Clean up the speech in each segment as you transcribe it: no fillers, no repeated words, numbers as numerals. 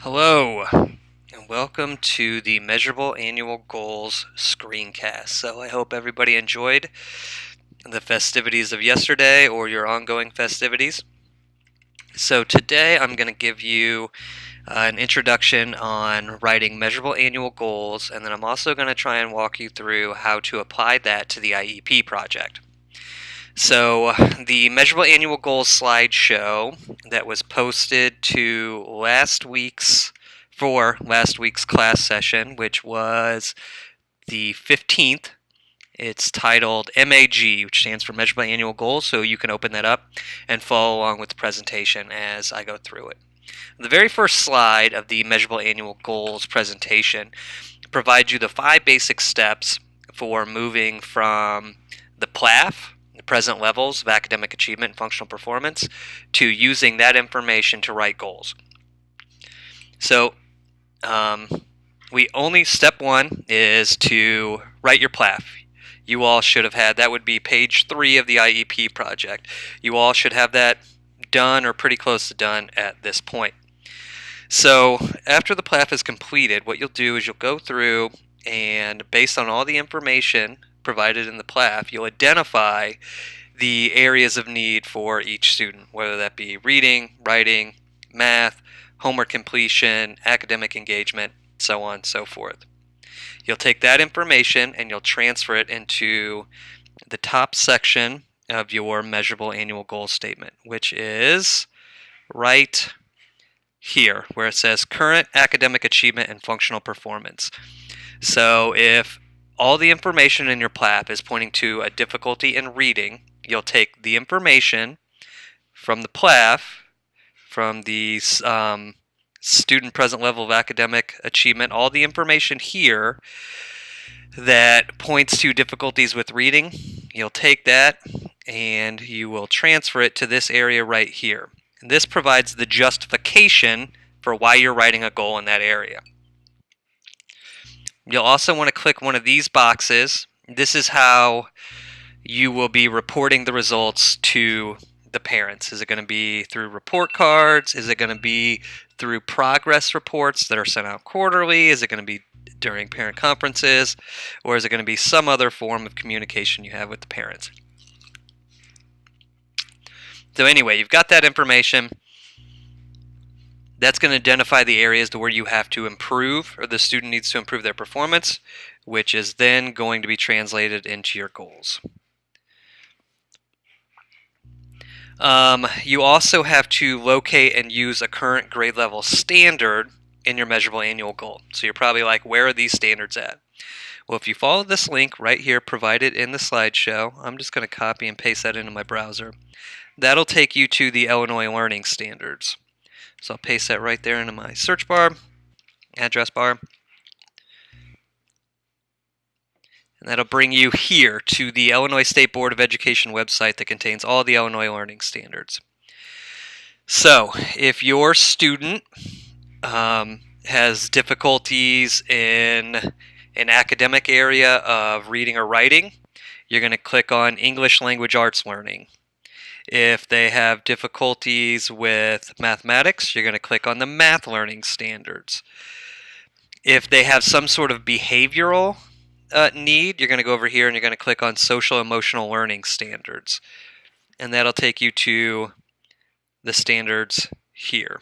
Hello, and welcome to the Measurable Annual Goals Screencast. So I hope everybody enjoyed the festivities of yesterday or your ongoing festivities. So today I'm going to give you an introduction on writing measurable annual goals, and then I'm also going to try and walk you through how to apply that to the IEP project. So the measurable annual goals slideshow that was posted to last week's class session, which was the 15th. It's titled MAG, which stands for Measurable Annual Goals, so you can open that up and follow along with the presentation as I go through it. The very first slide of the Measurable Annual Goals presentation provides you the 5 basic steps for moving from the PLAF, the present levels of academic achievement and functional performance, to using that information to write goals. So step 1 is to write your PLAF. You all should have had, that would be page 3 of the IEP project. You all should have that done or pretty close to done at this point. So after the PLAF is completed, what you'll do is you'll go through and based on all the information provided in the PLAF, you'll identify the areas of need for each student, whether that be reading, writing, math, homework completion, academic engagement, so on and so forth. You'll take that information and you'll transfer it into the top section of your measurable annual goal statement, which is right here where it says current academic achievement and functional performance. So if all the information in your PLAF is pointing to a difficulty in reading, you'll take the information from the PLAF, from the student present level of academic achievement, all the information here that points to difficulties with reading, you'll take that and you will transfer it to this area right here. And this provides the justification for why you're writing a goal in that area. You'll also want to click one of these boxes. This is how you will be reporting the results to the parents. Is it going to be through report cards? Is it going to be through progress reports that are sent out quarterly? Is it going to be during parent conferences? Or is it going to be some other form of communication you have with the parents? So anyway, you've got that information. That's going to identify the areas to where you have to improve or the student needs to improve their performance, which is then going to be translated into your goals. You also have to locate and use a current grade level standard in your measurable annual goal. So you're probably like, where are these standards at? Well, if you follow this link right here provided in the slideshow, I'm just going to copy and paste that into my browser. That'll take you to the Illinois Learning Standards. So I'll paste that right there into my search bar, address bar. And that'll bring you here to the Illinois State Board of Education website that contains all the Illinois Learning Standards. So if your student has difficulties in an academic area of reading or writing, you're going to click on English Language Arts Learning. If they have difficulties with mathematics, you're going to click on the Math Learning Standards. If they have some sort of behavioral need, you're going to go over here and you're going to click on Social Emotional Learning Standards. And that'll take you to the standards here.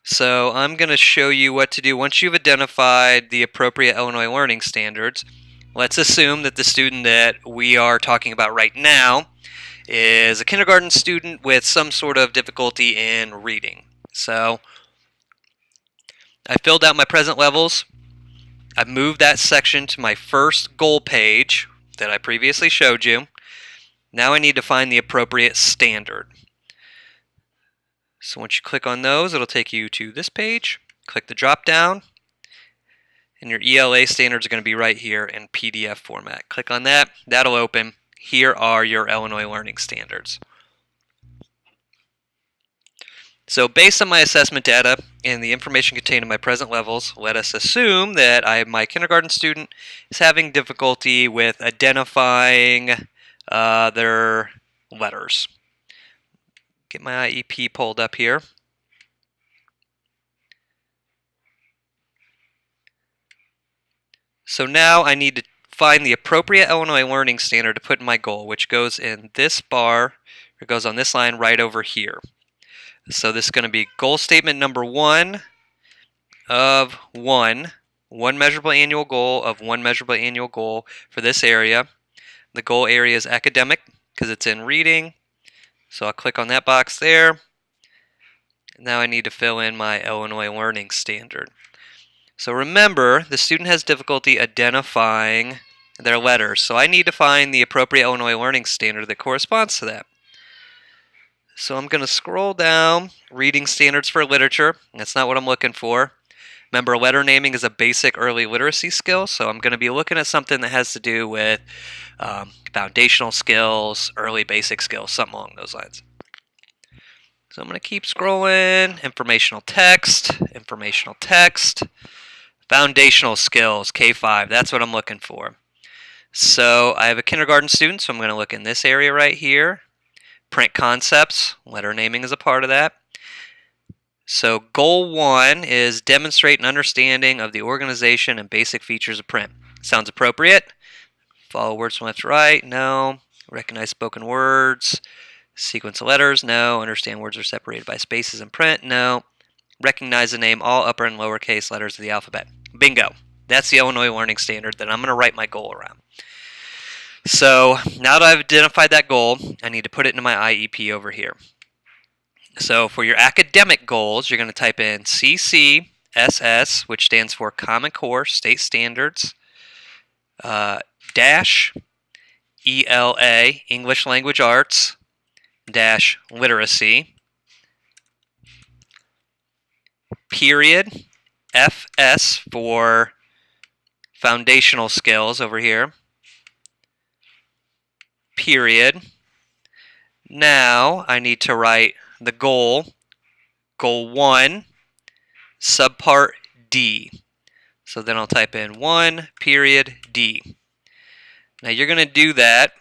So I'm going to show you what to do once you've identified the appropriate Illinois Learning Standards. Let's assume that the student that we are talking about right now is a kindergarten student with some sort of difficulty in reading. So I filled out my present levels. I've moved that section to my first goal page that I previously showed you. Now I need to find the appropriate standard. So once you click on those, it'll take you to this page. Click the drop down, and your ELA standards are going to be right here in PDF format. Click on that. That'll open. Here are your Illinois Learning Standards. So based on my assessment data and the information contained in my present levels, let us assume that my kindergarten student is having difficulty with identifying their letters. Get my IEP pulled up here. So now I need to find the appropriate Illinois Learning Standard to put in my goal, which goes in this bar, or goes on this line right over here. So this is going to be goal statement number 1 of 1, one measurable annual goal of one measurable annual goal for this area. The goal area is academic because it's in reading. So I'll click on that box there. Now I need to fill in my Illinois Learning Standard. So remember, the student has difficulty identifying their letters. So I need to find the appropriate Illinois Learning Standard that corresponds to that. So I'm going to scroll down, reading standards for literature. That's not what I'm looking for. Remember, letter naming is a basic early literacy skill, so I'm going to be looking at something that has to do with foundational skills, early basic skills, something along those lines. So I'm going to keep scrolling. Informational text, foundational skills, K5, that's what I'm looking for. So I have a kindergarten student, so I'm going to look in this area right here. Print concepts, letter naming is a part of that. So goal 1 is demonstrate an understanding of the organization and basic features of print. Sounds appropriate. Follow words from left to right, no. Recognize spoken words. Sequence of letters, no. Understand words are separated by spaces in print, no. Recognize and name all upper and lowercase letters of the alphabet. Bingo. That's the Illinois Learning Standard that I'm going to write my goal around. So now that I've identified that goal, I need to put it into my IEP over here. So for your academic goals, you're going to type in CCSS, which stands for Common Core State Standards, dash ELA, English Language Arts, dash Literacy, period, FS for Foundational Skills over here, period. Now I need to write the goal 1, subpart D. So then I'll type in 1, period, D. Now you're going to do that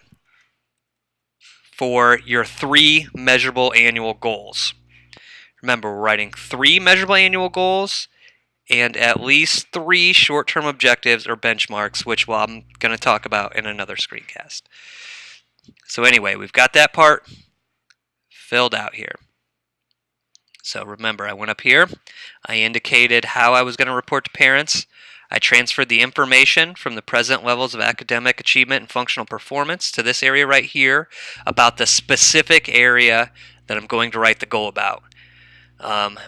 for your 3 measurable annual goals. Remember, we're writing 3 measurable annual goals and at least 3 short-term objectives or benchmarks, which I'm going to talk about in another screencast. So anyway, we've got that part filled out here. So remember, I went up here, I indicated how I was going to report to parents. I transferred the information from the present levels of academic achievement and functional performance to this area right here about the specific area that I'm going to write the goal about.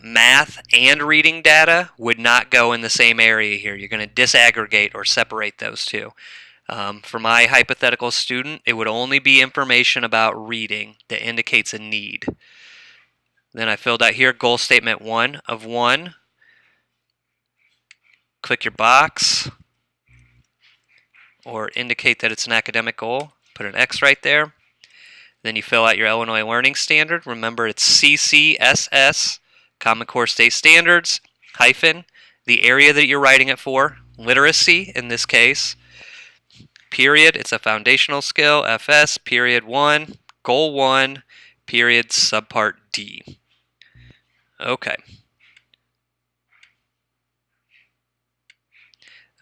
Math and reading data would not go in the same area here. You're going to disaggregate or separate those two. For my hypothetical student, it would only be information about reading that indicates a need. Then I filled out here goal statement 1 of 1. Click your box or indicate that it's an academic goal. Put an X right there. Then you fill out your Illinois Learning Standard. Remember, it's CCSS, Common Core State Standards, hyphen, the area that you're writing it for, literacy in this case, period, it's a foundational skill, FS, period 1, goal 1, period, subpart D. Okay.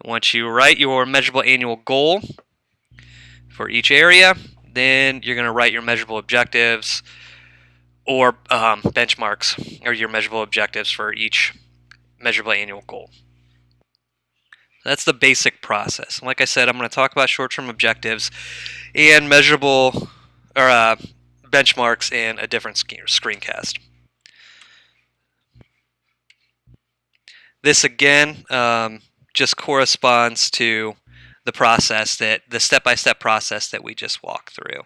Once you write your measurable annual goal for each area, then you're going to write your measurable objectives or benchmarks, or your measurable objectives for each measurable annual goal. That's the basic process. Like I said, I'm going to talk about short-term objectives and measurable or benchmarks in a different screencast. This again just corresponds to the process that the step-by-step process that we just walked through.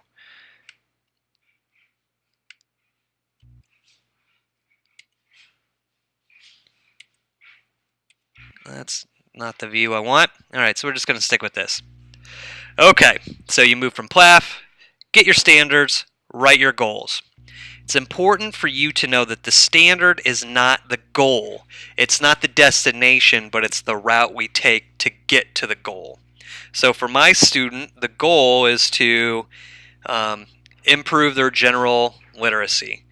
That's not the view I want. Alright, so we're just going to stick with this. Okay, so you move from PLAF, get your standards, write your goals. It's important for you to know that the standard is not the goal. It's not the destination, but it's the route we take to get to the goal. So for my student, the goal is to improve their general literacy.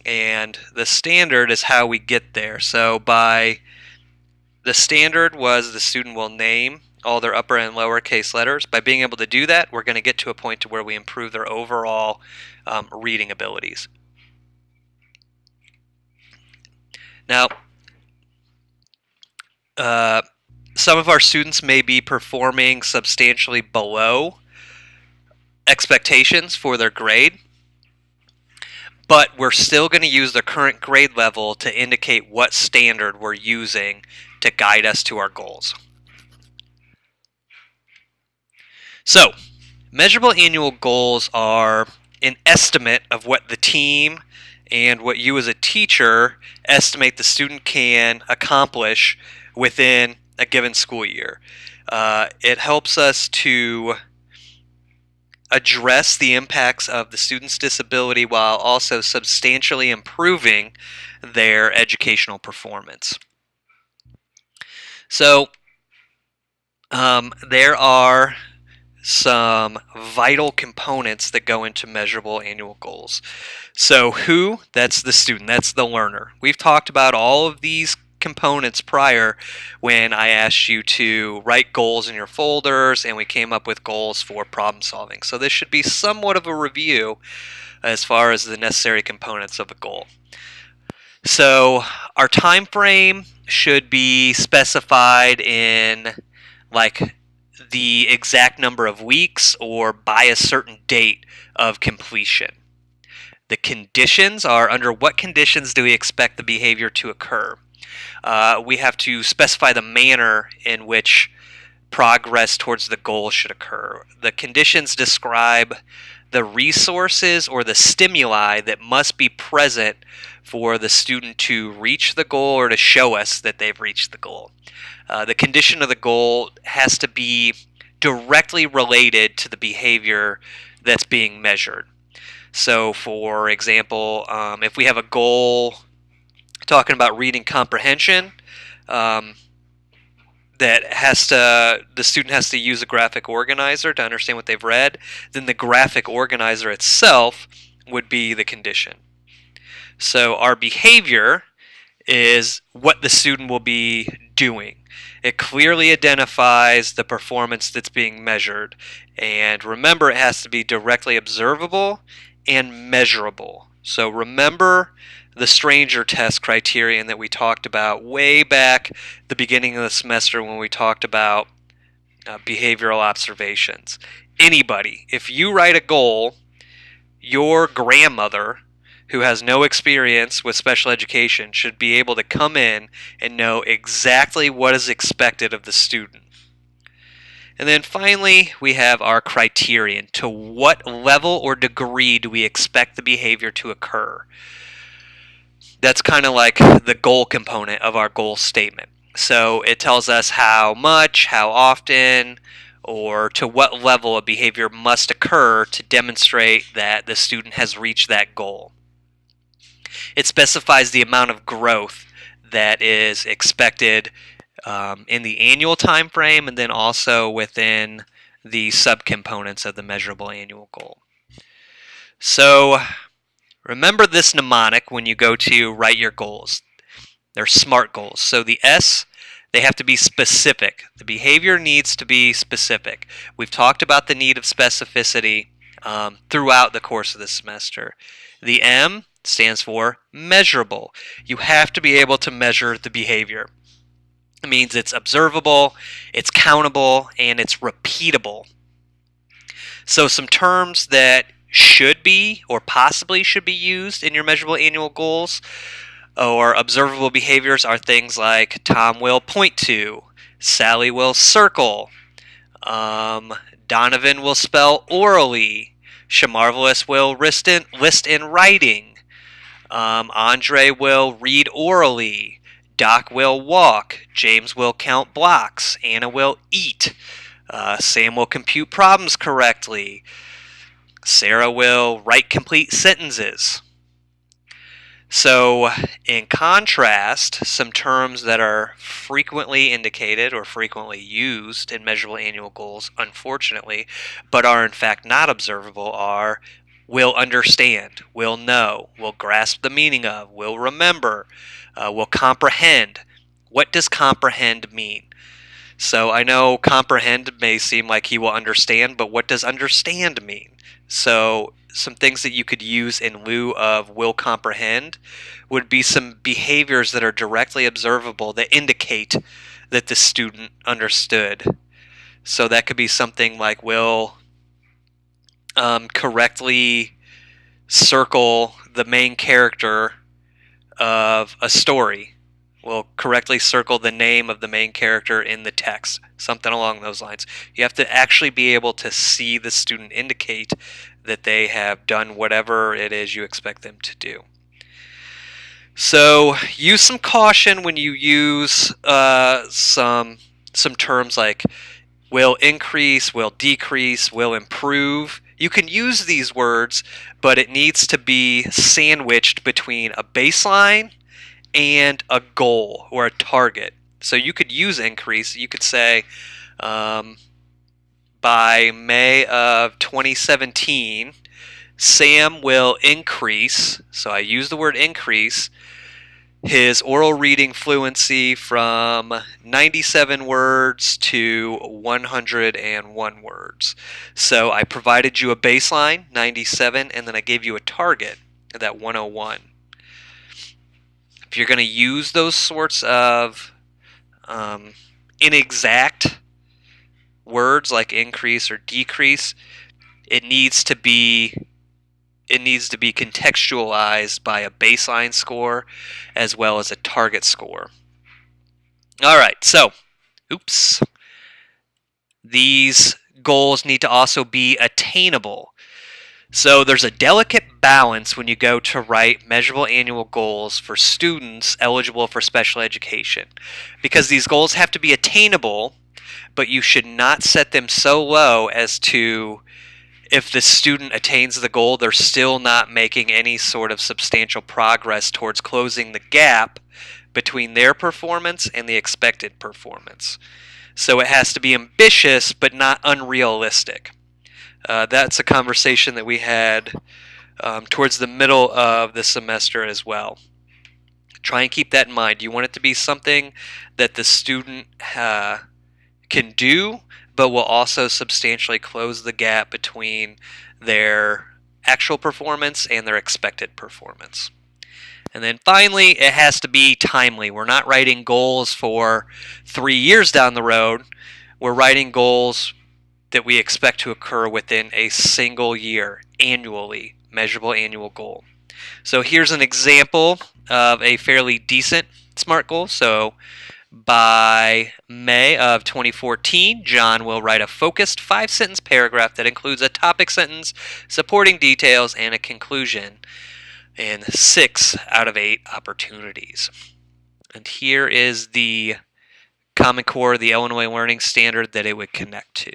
And the standard is how we get there. So by the standard was the student will name all their upper and lowercase letters. By being able to do that, we're going to get to a point to where we improve their overall reading abilities. Now, some of our students may be performing substantially below expectations for their grade, but we're still going to use their current grade level to indicate what standard we're using to guide us to our goals. So, measurable annual goals are an estimate of what the team and what you as a teacher estimate the student can accomplish within a given school year. It helps us to address the impacts of the student's disability while also substantially improving their educational performance. So, there are some vital components that go into measurable annual goals. So who? That's the student, that's the learner. We've talked about all of these components prior when I asked you to write goals in your folders and we came up with goals for problem solving. So this should be somewhat of a review as far as the necessary components of a goal. So our time frame should be specified in like the exact number of weeks or by a certain date of completion. The conditions are under what conditions do we expect the behavior to occur. We have to specify the manner in which progress towards the goal should occur. The conditions describe the resources or the stimuli that must be present for the student to reach the goal or to show us that they've reached the goal. The condition of the goal has to be directly related to the behavior that's being measured. So, for example, if we have a goal talking about reading comprehension, that the student has to use a graphic organizer to understand what they've read, then the graphic organizer itself would be the condition. So our behavior is what the student will be doing. It clearly identifies the performance that's being measured. And remember, it has to be directly observable and measurable. So remember the stranger test criterion that we talked about way back the beginning of the semester when we talked about behavioral observations. Anybody, if you write a goal, your grandmother who has no experience with special education should be able to come in and know exactly what is expected of the student. And then finally, we have our criterion. To what level or degree do we expect the behavior to occur? That's kind of like the goal component of our goal statement. So it tells us how much, how often, or to what level a behavior must occur to demonstrate that the student has reached that goal. It specifies the amount of growth that is expected in the annual time frame and then also within the subcomponents of the measurable annual goal. So remember this mnemonic when you go to write your goals. They're SMART goals. So the S, they have to be specific. The behavior needs to be specific. We've talked about the need of specificity throughout the course of the semester. The M stands for measurable. You have to be able to measure the behavior. It means it's observable, it's countable, and it's repeatable. So some terms that should be or possibly should be used in your measurable annual goals or observable behaviors are things like Tom will point to, Sally will circle, Donovan will spell orally, Shamarvelous will list in writing, Andre will read orally, Doc will walk, James will count blocks, Anna will eat, Sam will compute problems correctly, Sarah will write complete sentences. So, in contrast, some terms that are frequently indicated or frequently used in measurable annual goals, unfortunately, but are in fact not observable are will understand, will know, will grasp the meaning of, will remember, will comprehend. What does comprehend mean? So I know comprehend may seem like he will understand, but what does understand mean? So some things that you could use in lieu of will comprehend would be some behaviors that are directly observable that indicate that the student understood. So that could be something like will correctly circle the main character of a story. Will correctly circle the name of the main character in the text. Something along those lines. You have to actually be able to see the student indicate that they have done whatever it is you expect them to do. So use some caution when you use some terms like will increase, will decrease, will improve. You can use these words, but it needs to be sandwiched between a baseline and a goal or a target. So you could use increase. You could say, by May of 2017, Sam will increase, so I use the word increase, his oral reading fluency from 97 words to 101 words. So I provided you a baseline, 97, and then I gave you a target, that 101. If you're going to use those sorts of inexact words like increase or decrease, it needs to be contextualized by a baseline score as well as a target score. All right, so these goals need to also be attainable. So there's a delicate balance when you go to write measurable annual goals for students eligible for special education, because these goals have to be attainable, but you should not set them so low as to, if the student attains the goal, they're still not making any sort of substantial progress towards closing the gap between their performance and the expected performance. So it has to be ambitious but not unrealistic. That's a conversation that we had towards the middle of the semester as well. Try and keep that in mind. You want it to be something that the student can do, but will also substantially close the gap between their actual performance and their expected performance. And then finally, it has to be timely. We're not writing goals for 3 years down the road. We're writing goals that we expect to occur within a single year, annually, measurable annual goal. So here's an example of a fairly decent SMART goal. So by May of 2014, John will write a focused 5-sentence paragraph that includes a topic sentence, supporting details, and a conclusion in 6 out of 8 opportunities. And here is the Common Core, the Illinois Learning Standard that it would connect to.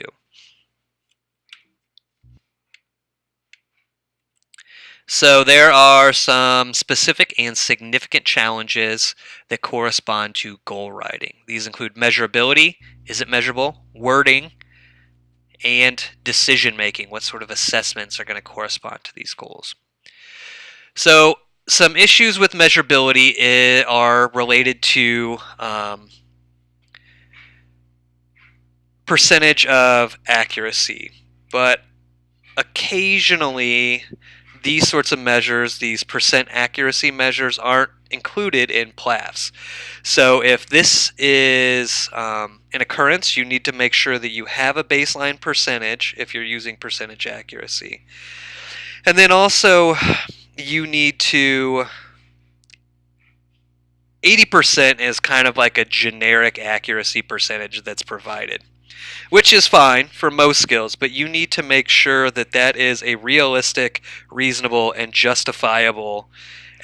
So there are some specific and significant challenges that correspond to goal writing. These include measurability, is it measurable, wording, and decision making. What sort of assessments are going to correspond to these goals? So some issues with measurability are related to percentage of accuracy, but occasionally these sorts of measures, these percent accuracy measures, aren't included in PLAFs. So if this is an occurrence, you need to make sure that you have a baseline percentage if you're using percentage accuracy. And then also you need to, 80% is kind of like a generic accuracy percentage that's provided, which is fine for most skills, but you need to make sure that that is a realistic, reasonable, and justifiable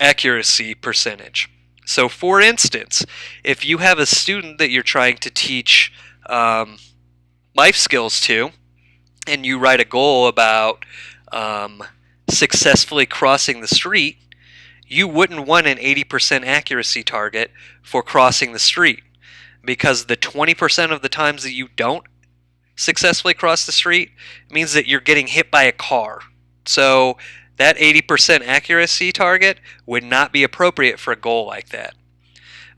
accuracy percentage. So for instance, if you have a student that you're trying to teach life skills to, and you write a goal about successfully crossing the street, you wouldn't want an 80% accuracy target for crossing the street, because the 20% of the times that you don't successfully cross the street means that you're getting hit by a car. So that 80% accuracy target would not be appropriate for a goal like that.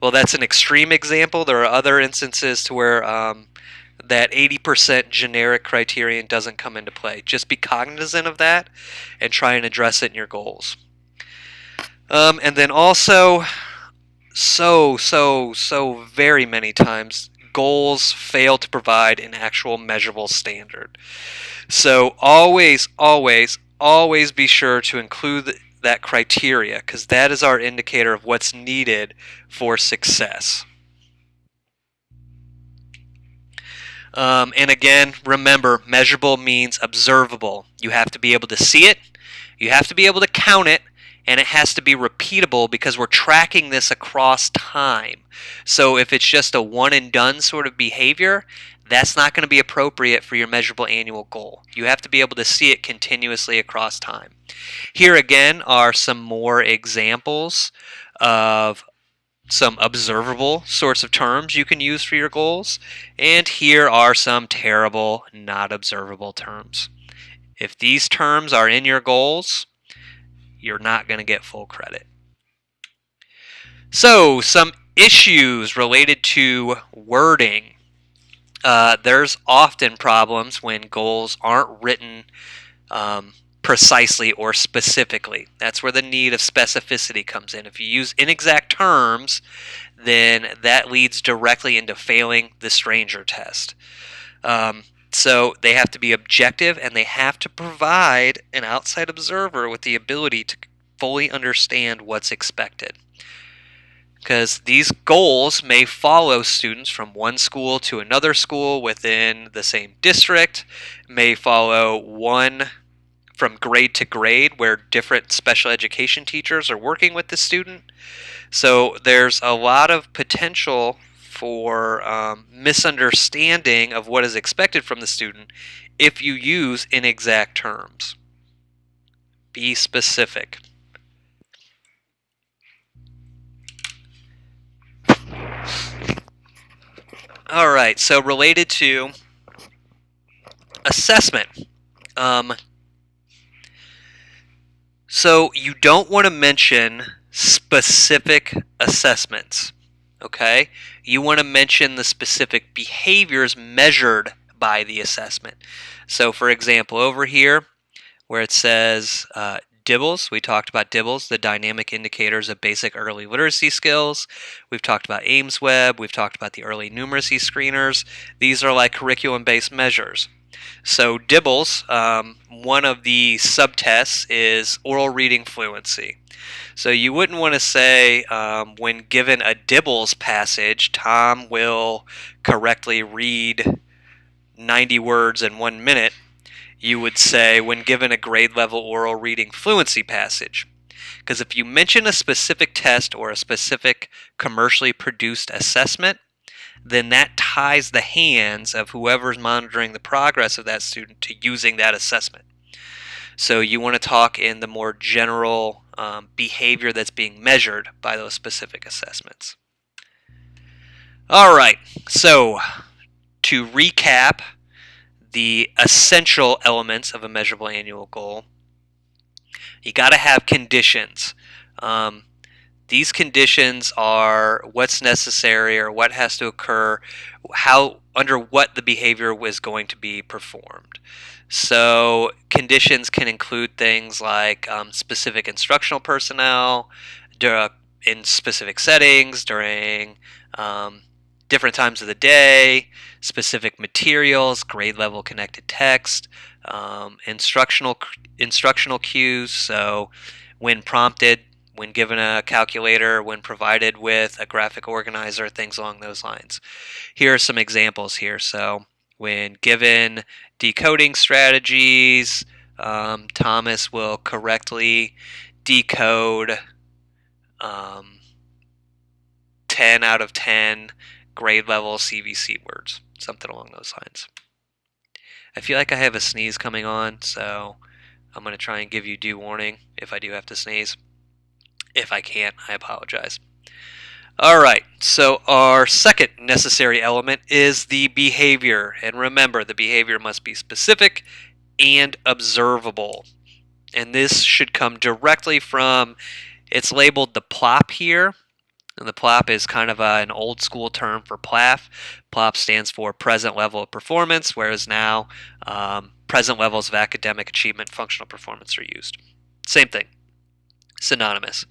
Well, that's an extreme example. There are other instances to where that 80% generic criterion doesn't come into play. Just be cognizant of that and try and address it in your goals. And then also, so very many times, goals fail to provide an actual measurable standard. So always be sure to include that criteria, because that is our indicator of what's needed for success. And again, remember, measurable means observable. You have to be able to see it, you have to be able to count it, and it has to be repeatable because we're tracking this across time. So if it's just a one and done sort of behavior, that's not going to be appropriate for your measurable annual goal. You have to be able to see it continuously across time. Here again are some more examples of some observable sorts of terms you can use for your goals, and here are some terrible, not observable terms. If these terms are in your goals, you're not going to get full credit. So, some issues related to wording. There's often problems when goals aren't written precisely or specifically. That's where the need of specificity comes in. If you use inexact terms, then that leads directly into failing the stranger test. So they have to be objective, and they have to provide an outside observer with the ability to fully understand what's expected. Because these goals may follow students from one school to another school within the same district, may follow one from grade to grade where different special education teachers are working with the student. So there's a lot of potential for misunderstanding of what is expected from the student if you use inexact terms. Be specific. All right, so related to assessment. So you don't want to mention specific assessments, okay? You want to mention the specific behaviors measured by the assessment. So for example, over here where it says DIBELS, we talked about DIBELS, the dynamic indicators of basic early literacy skills. We've talked about AIMSweb. We've talked about the early numeracy screeners. These are like curriculum-based measures. So DIBELS, one of the subtests is oral reading fluency. So you wouldn't want to say when given a DIBELS passage, Tom will correctly read 90 words in 1 minute. You would say when given a grade level oral reading fluency passage. Because if you mention a specific test or a specific commercially produced assessment, then that ties the hands of whoever's monitoring the progress of that student to using that assessment. So you want to talk in the more general behavior that's being measured by those specific assessments. All right, so to recap the essential elements of a measurable annual goal, you got to have conditions. These conditions are what's necessary or what has to occur, under what the behavior was going to be performed. So conditions can include things like specific instructional personnel in specific settings during different times of the day, specific materials, grade level connected text, instructional cues. So when prompted, when given a calculator, when provided with a graphic organizer, things along those lines. Here are some examples here. So when given decoding strategies, Thomas will correctly decode 10 out of 10 grade level CVC words, something along those lines. I feel like I have a sneeze coming on, so I'm going to try and give you due warning if I do have to sneeze. If I can't, I apologize. Alright, so our second necessary element is the behavior. And remember, the behavior must be specific and observable. And this should come directly from, it's labeled the plop here. And the PLOP is kind of an old school term for PLAF. PLOP stands for present level of performance, whereas now present levels of academic achievement functional performance are used. Same thing, synonymous.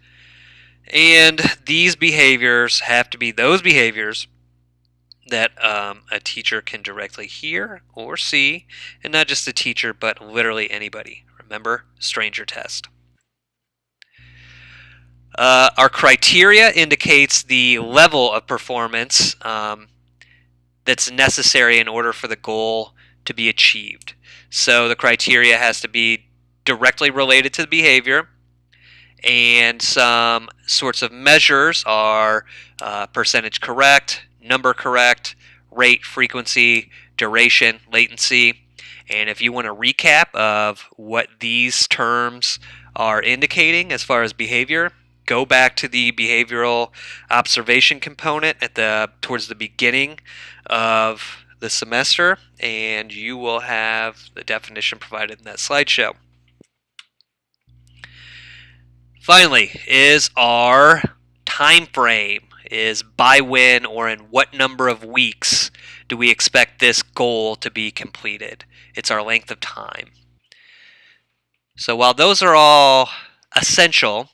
And these behaviors have to be those behaviors that a teacher can directly hear or see, and not just a teacher, but literally anybody. Remember, stranger test. Our criteria indicates the level of performance that's necessary in order for the goal to be achieved. So the criteria has to be directly related to the behavior, and some sorts of measures are percentage correct, number correct, rate, frequency, duration, latency. And if you want a recap of what these terms are indicating as far as behavior, go back to the behavioral observation component towards the beginning of the semester, and you will have the definition provided in that slideshow. Finally, is our time frame, is by when or in what number of weeks do we expect this goal to be completed. It's our length of time. So while those are all essential,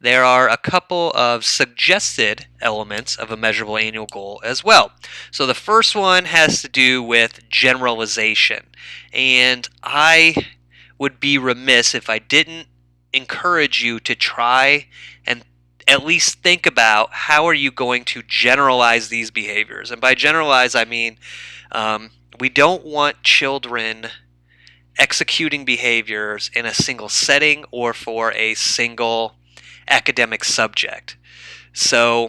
there are a couple of suggested elements of a measurable annual goal as well. So the first one has to do with generalization. And I would be remiss if I didn't encourage you to try and at least think about how are you going to generalize these behaviors. And by generalize, I mean we don't want children executing behaviors in a single setting or for a single academic subject. So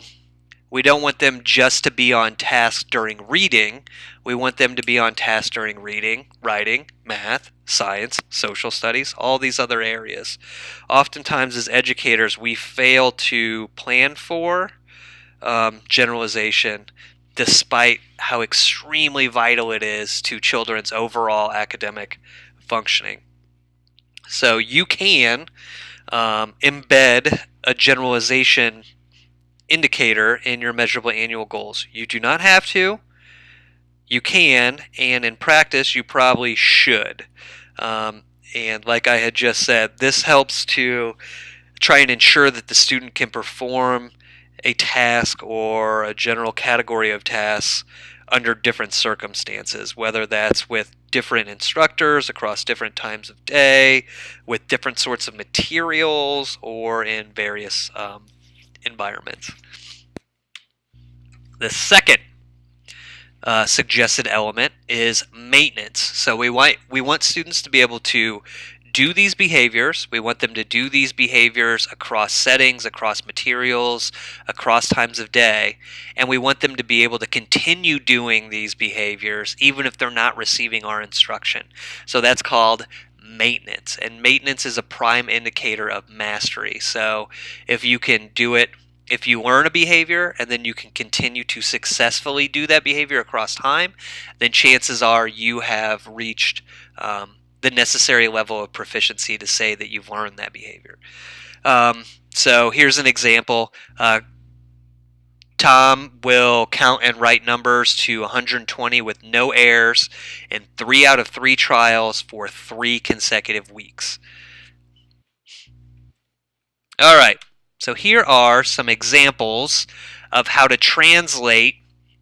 we don't want them just to be on task during reading. We want them to be on task during reading, writing, math, science, social studies, all these other areas. Oftentimes as educators, we fail to plan for generalization despite how extremely vital it is to children's overall academic functioning. So you can embed a generalization indicator in your measurable annual goals. You do not have to. You can, and in practice, you probably should. And like I had just said, this helps to try and ensure that the student can perform a task or a general category of tasks under different circumstances, whether that's with different instructors across different times of day, with different sorts of materials, or in various environments. The second suggested element is maintenance. So we want students to be able to do these behaviors. We want them to do these behaviors across settings, across materials, across times of day, and we want them to be able to continue doing these behaviors even if they're not receiving our instruction. So that's called maintenance, and maintenance is a prime indicator of mastery. So if you can do it, if you learn a behavior and then you can continue to successfully do that behavior across time, then chances are you have reached the necessary level of proficiency to say that you've learned that behavior. So here's an example. Tom will count and write numbers to 120 with no errors in 3 out of 3 trials for 3 consecutive weeks. All right, so here are some examples of how to translate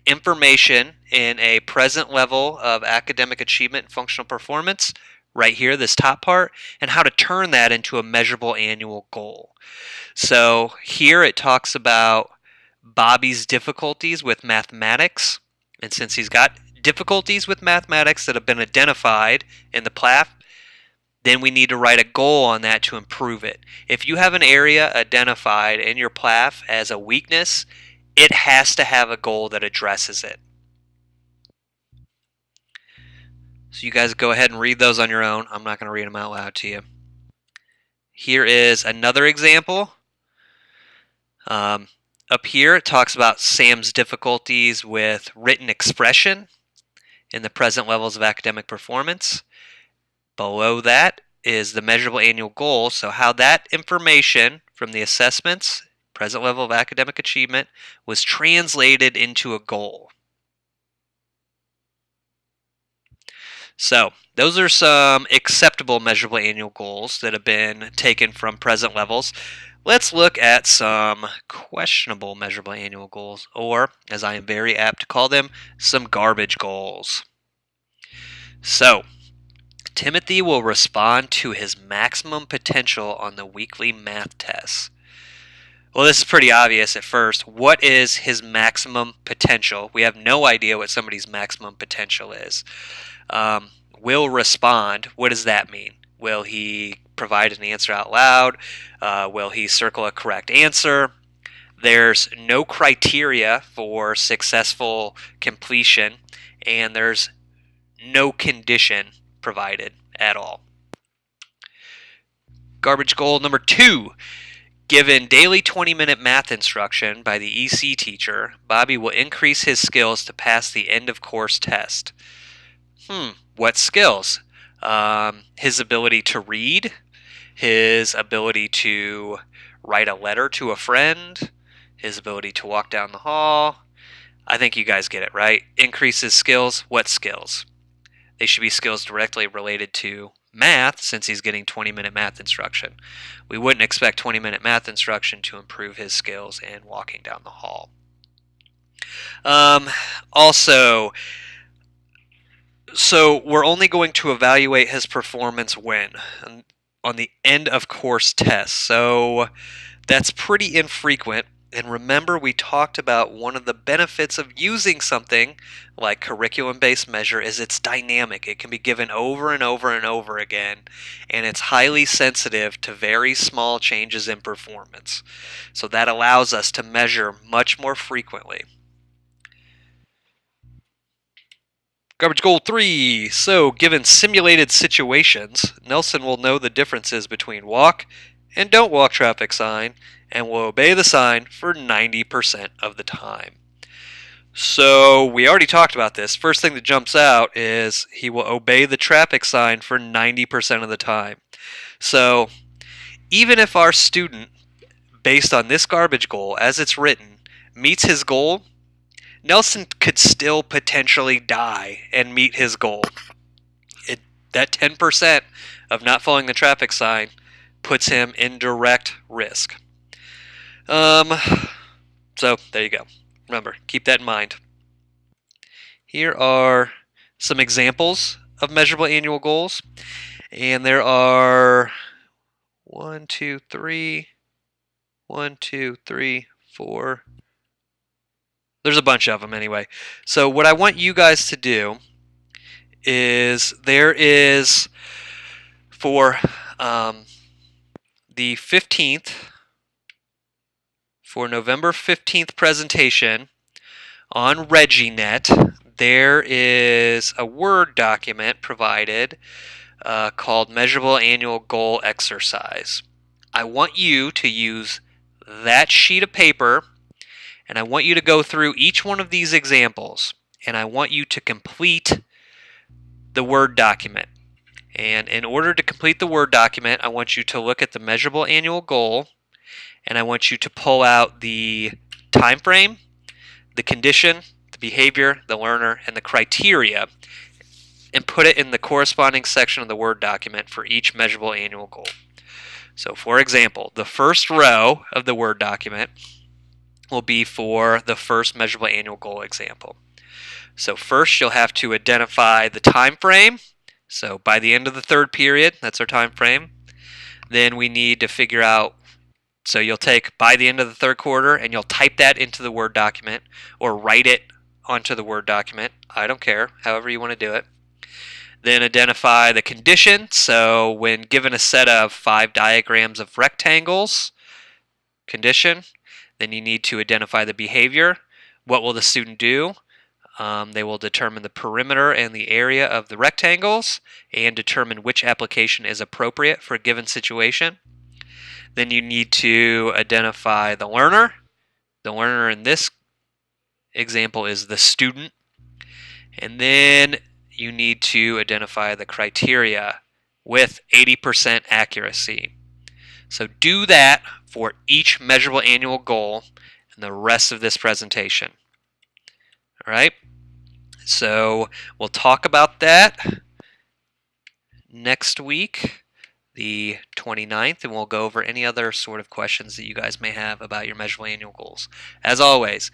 information in a present level of academic achievement and functional performance, right here, this top part, and how to turn that into a measurable annual goal. So here it talks about Bobby's difficulties with mathematics, and since he's got difficulties with mathematics that have been identified in the PLAF, then we need to write a goal on that to improve it. If you have an area identified in your PLAF as a weakness, it has to have a goal that addresses it. So you guys go ahead and read those on your own. I'm not going to read them out loud to you. Here is another example. Up here it talks about Sam's difficulties with written expression in the present levels of academic performance. Below that is the measurable annual goal, so how that information from the assessments present level of academic achievement was translated into a goal. So those are some acceptable measurable annual goals that have been taken from present levels. Let's look at some questionable measurable annual goals, or as I am very apt to call them, some garbage goals. So Timothy will respond to his maximum potential on the weekly math tests. Well, this is pretty obvious at first. What is his maximum potential? We have no idea what somebody's maximum potential is. Will respond. What does that mean? Will he provide an answer out loud? Will he circle a correct answer? There's no criteria for successful completion, and there's no condition provided at all. Garbage goal number 2. Given daily 20-minute math instruction by the EC teacher, Bobby will increase his skills to pass the end-of-course test. What skills? His ability to read, his ability to write a letter to a friend, his ability to walk down the hall. I think you guys get it, right? Increase his skills. What skills? They should be skills directly related to math, since he's getting 20-minute math instruction. We wouldn't expect 20-minute math instruction to improve his skills in walking down the hall. So we're only going to evaluate his performance when? On the end of course test. So that's pretty infrequent. And remember, we talked about one of the benefits of using something like curriculum-based measure is it's dynamic. It can be given over and over and over again, and it's highly sensitive to very small changes in performance. So that allows us to measure much more frequently. Garbage goal 3. So, given simulated situations, Nelson will know the differences between walk and don't walk traffic sign, and will obey the sign for 90% of the time. So we already talked about this. First thing that jumps out is he will obey the traffic sign for 90% of the time. So even if our student, based on this garbage goal as it's written, meets his goal, Nelson could still potentially die and meet his goal. That 10% of not following the traffic sign puts him in direct risk. So there you go. Remember, keep that in mind. Here are some examples of measurable annual goals, and there are 1, 2, 3, 4. There's a bunch of them anyway. So what I want you guys to do is there is for the 15th, for November 15th presentation on ReggieNet, there is a Word document provided called Measurable Annual Goal Exercise. I want you to use that sheet of paper, and I want you to go through each one of these examples, and I want you to complete the Word document. And in order to complete the Word document, I want you to look at the measurable annual goal, and I want you to pull out the time frame, the condition, the behavior, the learner, and the criteria, and put it in the corresponding section of the Word document for each measurable annual goal. So for example, the first row of the Word document will be for the first measurable annual goal example. So first you'll have to identify the time frame. So by the end of the third period, that's our time frame. Then we need to figure out, so you'll take by the end of the third quarter and you'll type that into the Word document or write it onto the Word document. I don't care, however you want to do it. Then identify the condition. So when given a set of 5 diagrams of rectangles, condition, then you need to identify the behavior. What will the student do? They will determine the perimeter and the area of the rectangles and determine which application is appropriate for a given situation. Then you need to identify the learner. The learner in this example is the student. And then you need to identify the criteria with 80% accuracy. So do that for each measurable annual goal in the rest of this presentation. All right, so we'll talk about that next week, the 29th, and we'll go over any other sort of questions that you guys may have about your measurable annual goals. As always,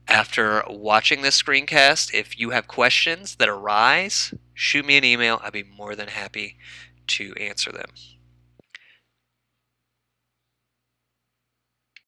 after watching this screencast, if you have questions that arise, shoot me an email. I'd be more than happy to answer them.